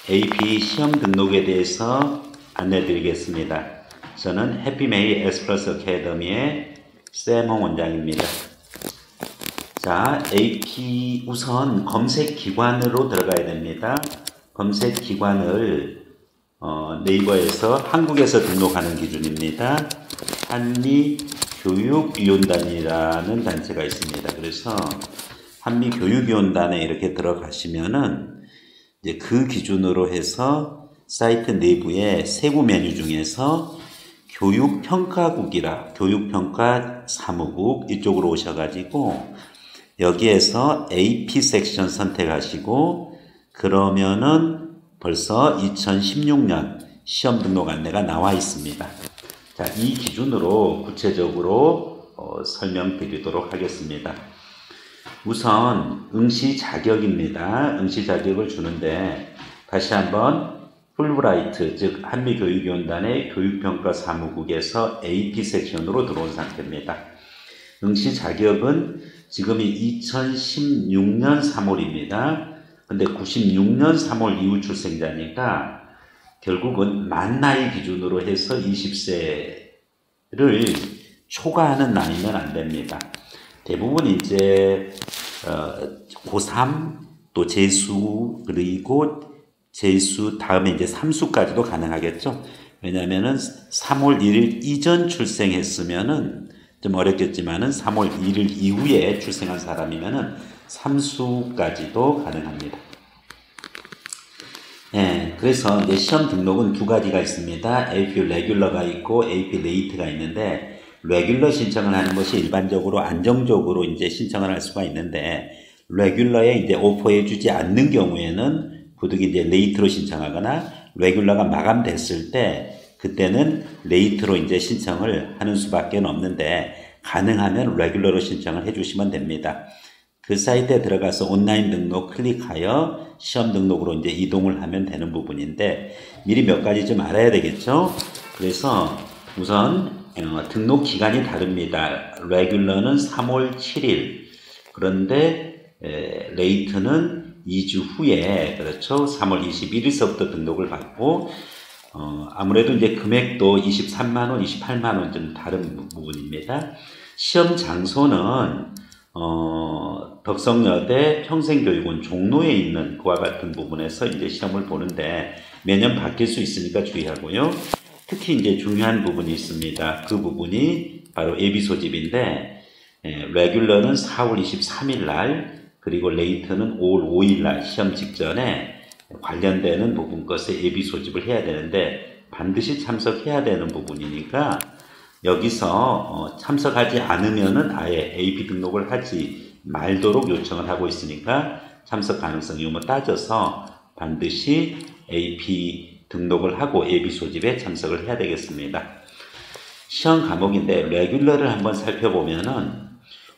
AP 시험 등록에 대해서 안내 드리겠습니다. 저는 해피메이 에스프레소 어카데미의 샘홍 원장입니다. 자, AP 우선 검색 기관으로 들어가야 됩니다. 검색 기관을 네이버에서 한국에서 등록하는 기준입니다. 한미교육위원단이라는 단체가 있습니다. 그래서 한미교육위원단에 이렇게 들어가시면은 이제 그 기준으로 해서 사이트 내부의 세부 메뉴 중에서 교육평가국이라 교육평가 사무국 이쪽으로 오셔가지고 여기에서 AP 섹션 선택하시고 그러면은 벌써 2016년 시험 등록 안내가 나와 있습니다. 자, 이 기준으로 구체적으로 설명드리도록 하겠습니다. 우선 응시 자격입니다. 응시 자격을 주는데 다시 한번 풀브라이트 즉 한미교육위원단의 교육평가 사무국에서 AP 섹션으로 들어온 상태입니다. 응시 자격은 지금이 2016년 3월입니다. 근데 96년 3월 이후 출생자니까 결국은 만 나이 기준으로 해서 20세를 초과하는 나이는 안 됩니다. 대부분 이제 고3 또 재수 그리고 재수 다음에 이제 3수까지도 가능하겠죠. 왜냐하면은 3월 1일 이전 출생했으면은 좀 어렵겠지만은 3월 1일 이후에 출생한 사람이면은 3수까지도 가능합니다. 네, 그래서 이제 시험 등록은 두 가지가 있습니다. AP 레귤러가 있고 AP 레이트가 있는데 레귤러 신청을 하는 것이 일반적으로 안정적으로 이제 신청을 할 수가 있는데 레귤러에 이제 오퍼해 주지 않는 경우에는 부득이 이제 레이트로 신청하거나 레귤러가 마감됐을 때 그때는 레이트로 이제 신청을 하는 수밖에 없는데 가능하면 레귤러로 신청을 해 주시면 됩니다. 그 사이트에 들어가서 온라인 등록 클릭하여 시험 등록으로 이제 이동을 하면 되는 부분인데 미리 몇 가지 좀 알아야 되겠죠. 그래서 우선 등록 기간이 다릅니다. 레귤러는 3월 7일 그런데 레이트는 2주 후에 그렇죠. 3월 21일서부터 등록을 받고 아무래도 이제 금액도 23만원, 28만원 좀 다른 부분입니다. 시험 장소는 덕성여대 평생교육원 종로에 있는 그와 같은 부분에서 이제 시험을 보는데 매년 바뀔 수 있으니까 주의하고요. 특히 이제 중요한 부분이 있습니다. 그 부분이 바로 예비 소집인데 레귤러는 4월 23일 날 그리고 레이트는 5월 5일 날 시험 직전에 관련되는 부분 것에 예비 소집을 해야 되는데 반드시 참석해야 되는 부분이니까 여기서 참석하지 않으면은 아예 AP 등록을 하지 말도록 요청을 하고 있으니까 참석 가능성 유무 따져서 반드시 AP 등록을 하고 예비 소집에 참석을 해야 되겠습니다. 시험 과목인데 레귤러를 한번 살펴보면은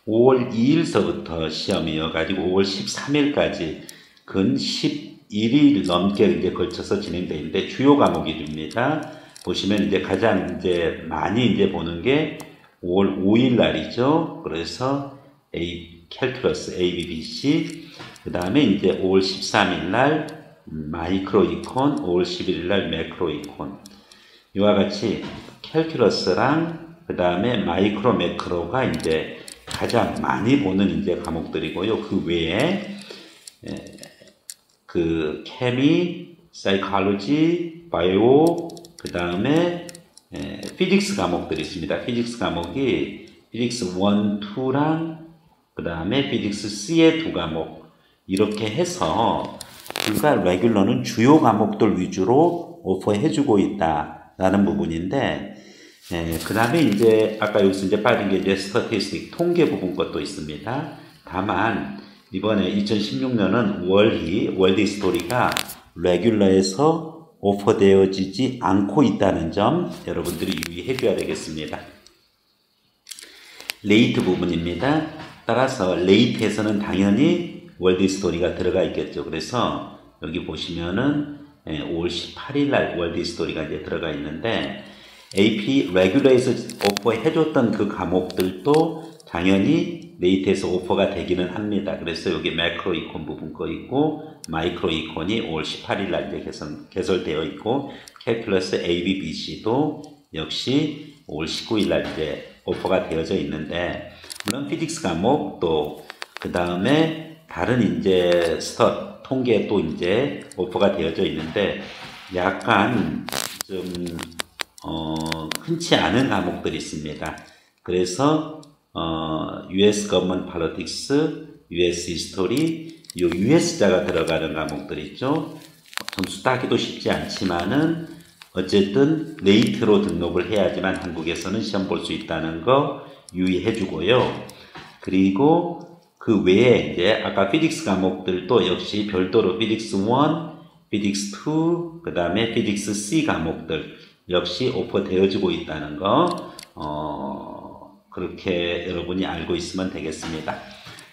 5월 2일서부터 시험이어 가지고 5월 13일까지 근 11일 넘게 이제 걸쳐서 진행되어 있는데 주요 과목입니다. 보시면 이제 가장 이제 많이 이제 보는 게 5월 5일 날이죠. 그래서 캘큘러스 ABBC 그 다음에 이제 5월 13일 날 마이크로 이콘, 5월 11일 날 매크로 이콘 이와 같이 캘큘러스랑 그 다음에 마이크로 매크로가 이제 가장 많이 보는 이제 과목들이고요. 그 외에 그 케미, 사이콜로지, 바이오 그 다음에 피직스 과목들이 있습니다. 피직스 과목이 피직스 1, 2랑 그 다음에 피직스 C의 두 과목 이렇게 해서 불과 레귤러는 주요 과목들 위주로 오퍼해주고 있다라는 부분인데 그 다음에 이제 아까 여기서 이제 빠진 게 이제 스태티스틱 통계 부분 것도 있습니다. 다만 이번에 2016년은 월드 스토리가 레귤러에서 오퍼되어지지 않고 있다는 점 여러분들이 유의해 줘야 되겠습니다. 레이트 부분입니다. 따라서 레이트에서는 당연히 월드 스토리가 들어가 있겠죠. 그래서 여기 보시면은 5월 18일 날 월드 스토리가 이제 들어가 있는데 AP 레귤러에서 오퍼해 줬던 그 과목들도 당연히 레이트에서 오퍼가 되기는 합니다. 그래서 여기 매크로 이콘 부분 거 있고 마이크로 이콘이 5월 18일 날 이제 개설되어 있고 캘큘러스 ABBC도 역시 5월 19일 날 이제 오퍼가 되어져 있는데 물론 피직스 과목 또 그 다음에 다른 이제 스탯 통계 또 이제 오퍼가 되어져 있는데 약간 좀 흔치 않은 과목들이 있습니다. 그래서 US Government Politics, US History, 요 US자가 들어가는 과목들 있죠. 점수 따기도 쉽지 않지만은 어쨌든 레이트로 등록을 해야지만 한국에서는 시험 볼 수 있다는 거 유의해 주고요. 그리고 그 외에 이제 아까 피직스 과목들도 역시 별도로 피직스 1, 피직스 2, 그 다음에 피직스 C 과목들 역시 오퍼되어지고 있다는 거 그렇게 여러분이 알고 있으면 되겠습니다.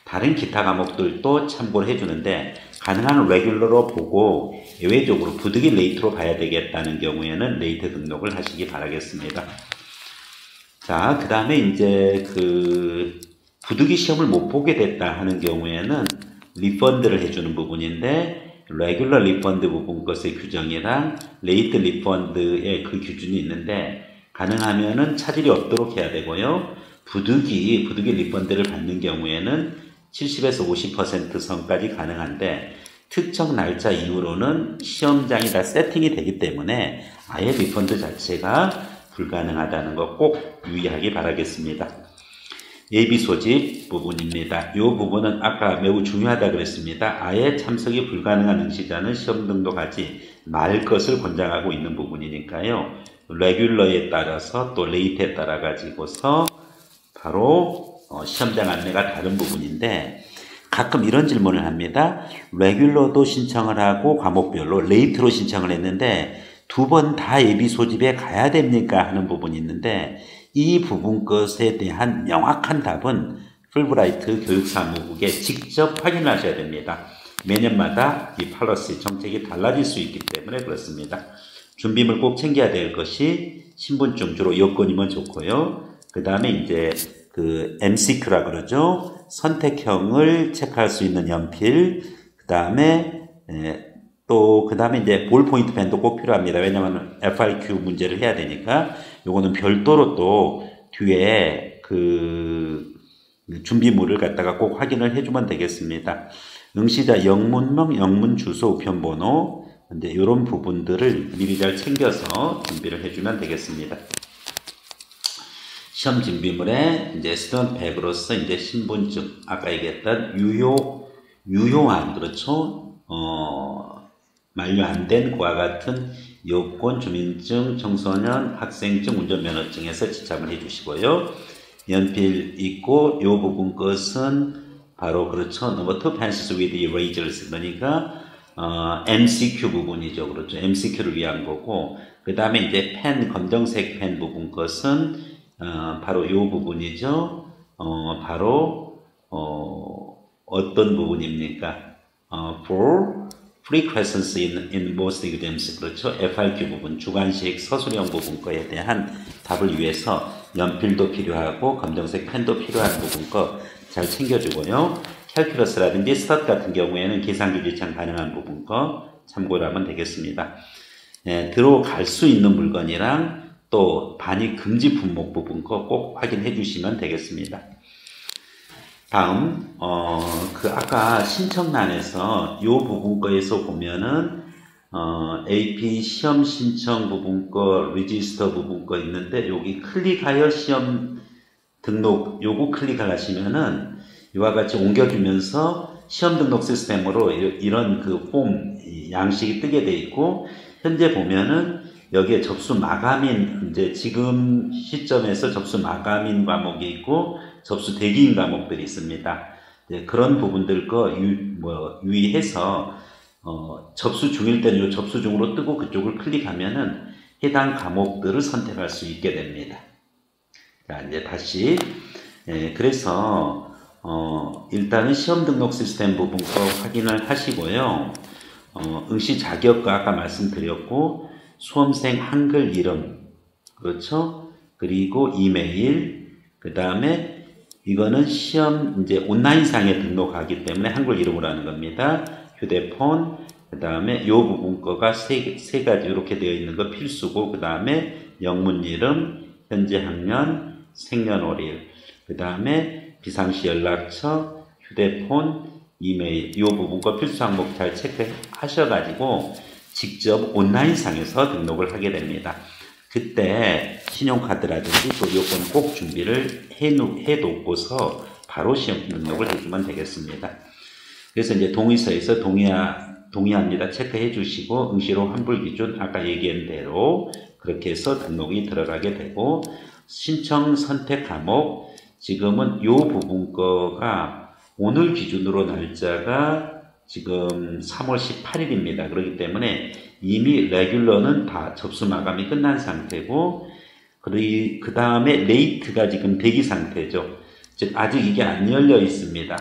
다른 기타 과목들도 참고를 해주는데 가능한 레귤러로 보고 예외적으로 부득이 레이트로 봐야 되겠다는 경우에는 레이트 등록을 하시기 바라겠습니다. 자, 그 다음에 이제 그 부득이 시험을 못 보게 됐다 하는 경우에는 리펀드를 해주는 부분인데 레귤러 리펀드 부분 것의 규정이랑 레이트 리펀드의 그 기준이 있는데 가능하면은 차질이 없도록 해야 되고요. 부득이 리펀드를 받는 경우에는 70에서 50% 선까지 가능한데 특정 날짜 이후로는 시험장이 다 세팅이 되기 때문에 아예 리펀드 자체가 불가능하다는 거 꼭 유의하기 바라겠습니다. 예비 소집 부분입니다. 이 부분은 아까 매우 중요하다 그랬습니다. 아예 참석이 불가능한 응시자는 시험 등록하지 말 것을 권장하고 있는 부분이니까요. 레귤러에 따라서 또 레이트에 따라 가지고서 바로 시험장 안내가 다른 부분인데 가끔 이런 질문을 합니다. 레귤러도 신청을 하고 과목별로 레이트로 신청을 했는데 두 번 다 예비 소집에 가야 됩니까? 하는 부분이 있는데 이 부분 것에 대한 명확한 답은 풀브라이트 교육사무국에 직접 확인하셔야 됩니다. 매년마다 이 팔러시 정책이 달라질 수 있기 때문에 그렇습니다. 준비물 꼭 챙겨야 될 것이 신분증 주로 여권이면 좋고요. 그 다음에 이제 그 MCQ라 그러죠. 선택형을 체크할 수 있는 연필, 그 다음에 또 그 다음에 이제 볼 포인트 펜도 꼭 필요합니다. 왜냐하면 FRQ 문제를 해야 되니까 요거는 별도로 또 뒤에 그 준비물을 갖다가 꼭 확인을 해주면 되겠습니다. 응시자 영문명, 영문 주소, 우편번호 이제 이런 부분들을 미리 잘 챙겨서 준비를 해주면 되겠습니다. 시험 준비물에 이제 스튜던트 백으로서 이제 신분증, 아까 얘기했던 유효한, 그렇죠? 만료 안 된 그와 같은 여권, 주민증, 청소년, 학생증, 운전면허증에서 지참을 해주시고요. 연필 있고, 요 부분 것은 바로 그렇죠. Number 2 pencils with erasers. 그러니까, MCQ 부분이죠. 그렇죠. MCQ를 위한 거고, 그 다음에 이제 펜, 검정색 펜 부분 것은 바로 요 부분이죠. 바로 어떤 부분입니까? For frequencies in most exams. 그렇죠. FRQ 부분, 주관식 서술형 부분 거에 대한 답을 위해서 연필도 필요하고 검정색 펜도 필요한 부분 거 잘 챙겨주고요. 캘큘러스라든지 스탯 같은 경우에는 계산기 지청 가능한 부분 거 참고를 하면 되겠습니다. 들어갈 수 있는 물건이랑 또 반입 금지 품목 부분 거 꼭 확인해 주시면 되겠습니다. 다음 그 아까 신청란에서 요 부분 거에서 보면은 AP 시험 신청 부분 거 리지스터 부분 거 있는데 여기 클릭하여 시험 등록 요거 클릭을 하시면은 이와 같이 옮겨주면서 시험 등록 시스템으로 이런 그 폼 양식이 뜨게 돼 있고 현재 보면은 여기에 접수 마감인 이제 지금 시점에서 접수 마감인 과목이 있고 접수 대기인 과목들이 있습니다. 그런 부분들 거 유의해서 접수 중일 때는 요 접수 중으로 뜨고 그쪽을 클릭하면은 해당 과목들을 선택할 수 있게 됩니다. 자, 이제 다시 그래서 일단은 시험 등록 시스템 부분 거 확인을 하시고요. 응시 자격과 아까 말씀드렸고 수험생 한글 이름, 그렇죠? 그리고 이메일, 그 다음에 이거는 시험 이제 온라인상에 등록하기 때문에 한글 이름으로 하는 겁니다. 휴대폰, 그 다음에 요 부분 거가 세 가지 이렇게 되어 있는 거 필수고, 그 다음에 영문 이름, 현재 학년, 생년월일, 그 다음에 비상시 연락처, 휴대폰, 이메일, 요 부분 거 필수 항목 잘 체크하셔가지고 직접 온라인상에서 등록을 하게 됩니다. 그때 신용카드라든지 또 요건 꼭 준비를 해놓고서 바로 시험 등록을 해주면 되겠습니다. 그래서 이제 동의서에서 동의합니다 체크해 주시고, 응시로 환불 기준 아까 얘기한 대로 그렇게 해서 등록이 들어가게 되고, 신청 선택 과목 지금은 요 부분 거가 오늘 기준으로 날짜가 지금 3월 18일입니다. 그렇기 때문에 이미 레귤러는 다 접수 마감이 끝난 상태고, 그 다음에 레이트가 지금 대기 상태죠. 즉 아직 이게 안 열려 있습니다.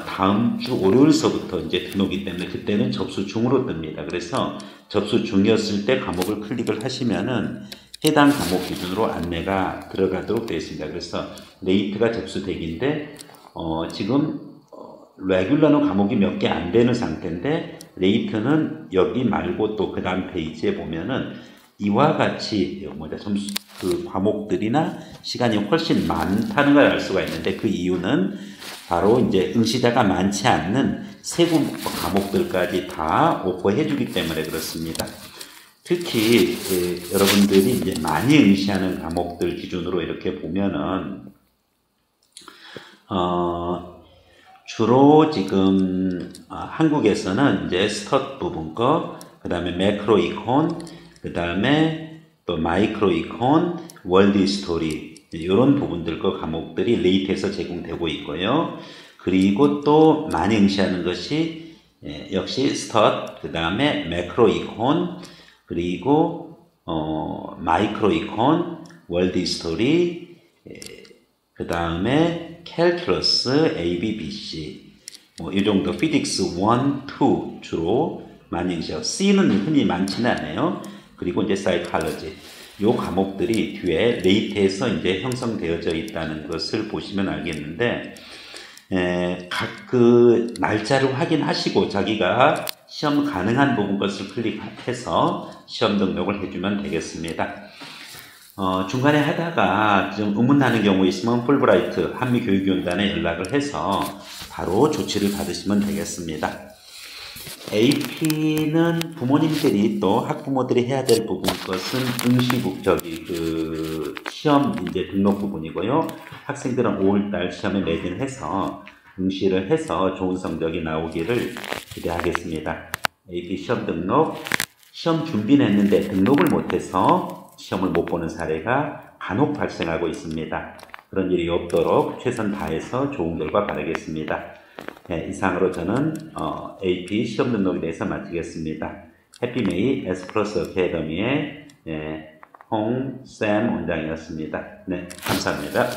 다음 주 월요일서부터 이제 등록이기 때문에 그때는 접수 중으로 뜹니다. 그래서 접수 중이었을 때 과목을 클릭을 하시면은 해당 과목 기준으로 안내가 들어가도록 되어 있습니다. 그래서 레이트가 접수 대기인데 지금 레귤러는 과목이 몇 개 안 되는 상태인데, 레이트는 여기 말고 또 그 다음 페이지에 보면은 이와 같이 점수 그 과목들이나 시간이 훨씬 많다는 걸 알 수가 있는데, 그 이유는 바로 이제 응시자가 많지 않는 세부 과목들까지 다 오퍼해 주기 때문에 그렇습니다. 특히 여러분들이 이제 많이 응시하는 과목들 기준으로 이렇게 보면은 주로 지금 한국에서는 이제 스터디 부분 거, 그 다음에 매크로 이콘, 그 다음에 또 마이크로 이콘, 월드 히스토리, 이런 부분들 거 과목들이 레이트에서 제공되고 있고요. 그리고 또 많이 응시하는 것이 역시 스터디, 그 다음에 매크로 이콘, 그리고 마이크로 이콘, 월드 히스토리, 그 다음에 캘큘러스, ABBC, 이 정도, 피직스 1, 2 주로 많이 응시하고, C는 흔히 많지는 않아요. 그리고 이제 사이콜로지, 요 과목들이 뒤에 레이트에서 이제 형성되어져 있다는 것을 보시면 알겠는데, 각 그 날짜를 확인하시고 자기가 시험 가능한 부분 것을 클릭해서 시험 등록을 해주면 되겠습니다. 중간에 하다가 좀 의문나는 경우 있으면 풀브라이트 한미교육위원단에 연락을 해서 바로 조치를 받으시면 되겠습니다. AP는 부모님들이 또 학부모들이 해야 될 부분 것은 시험 이제 등록 부분이고요. 학생들은 5월달 시험에 매진해서 응시를 해서 좋은 성적이 나오기를 기대하겠습니다. AP 시험 등록, 시험 준비는 했는데 등록을 못해서 시험을 못 보는 사례가 간혹 발생하고 있습니다. 그런 일이 없도록 최선 다해서 좋은 결과 바라겠습니다. 네, 이상으로 저는 AP 시험 등록에 대해서 마치겠습니다. 해피메이 S+ 어카데미의 홍쌤 원장이었습니다. 네, 감사합니다.